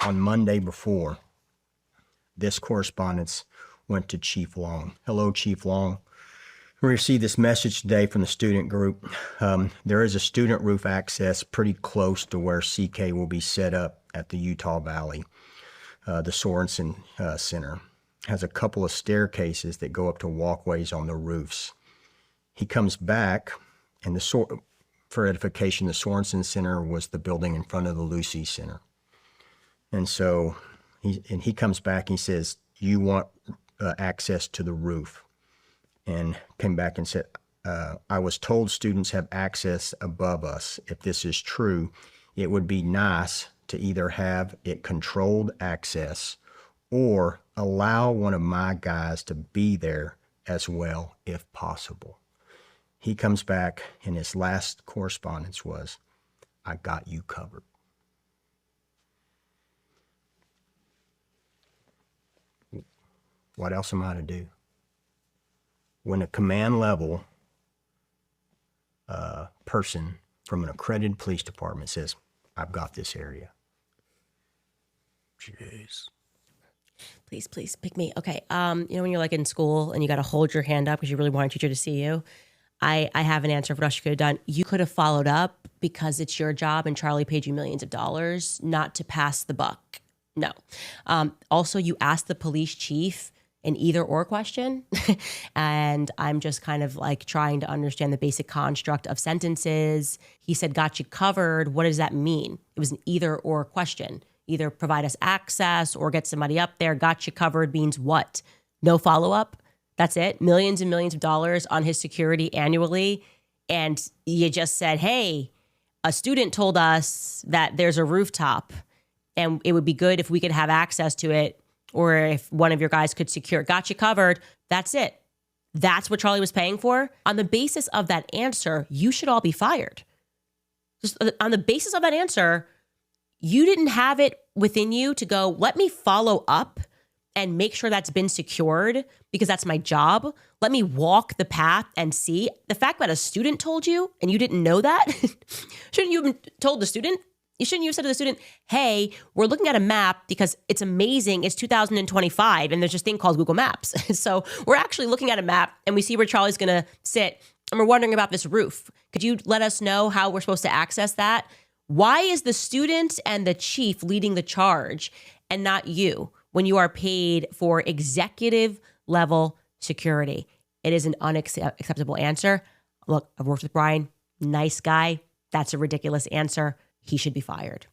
on Monday before, this correspondence went to Chief Long. Hello, Chief Long. We received this message today from the student group. There is a student roof access pretty close to where CK will be set up at the Utah Valley. The Sorensen Center has a couple of staircases that go up to walkways on the roofs. He comes back, and for edification, the Sorensen Center was the building in front of the Lucy Center. And so he comes back and he says, you want access to the roof. And came back and said, I was told students have access above us. If this is true, it would be nice to either have it controlled access or allow one of my guys to be there as well, if possible. He comes back, and his last correspondence was, I got you covered. What else am I to do? When a command level person from an accredited police department says, I've got this area. Jeez. Please pick me. Okay. When you're like in school and you got to hold your hand up because you really want a teacher to see you. I have an answer for what else you could have done. You could have followed up because it's your job and Charlie paid you millions of dollars not to pass the buck. No. Also, you asked the police chief an either or question. And I'm just kind of like trying to understand the basic construct of sentences. He said, got you covered. What does that mean? It was an either or question. Either provide us access or get somebody up there. Got you covered means what? No follow-up? That's it? Millions and millions of dollars on his security annually. And you just said, hey, a student told us that there's a rooftop and it would be good if we could have access to it, or if one of your guys could secure, got you covered. That's it. That's what Charlie was paying for. On the basis of that answer, you should all be fired. Just on the basis of that answer, you didn't have it within you to go, let me follow up and make sure that's been secured because that's my job. Let me walk the path and see. The fact that a student told you and you didn't know that, shouldn't you have told the student? You shouldn't you have said to the student, hey, we're looking at a map because it's amazing. It's 2025 and there's this thing called Google Maps. So we're actually looking at a map and we see where Charlie's going to sit and we're wondering about this roof. Could you let us know how we're supposed to access that? Why is the student and the chief leading the charge and not you when you are paid for executive level security? It is an unacceptable answer. Look, I've worked with Brian, nice guy. That's a ridiculous answer. He should be fired.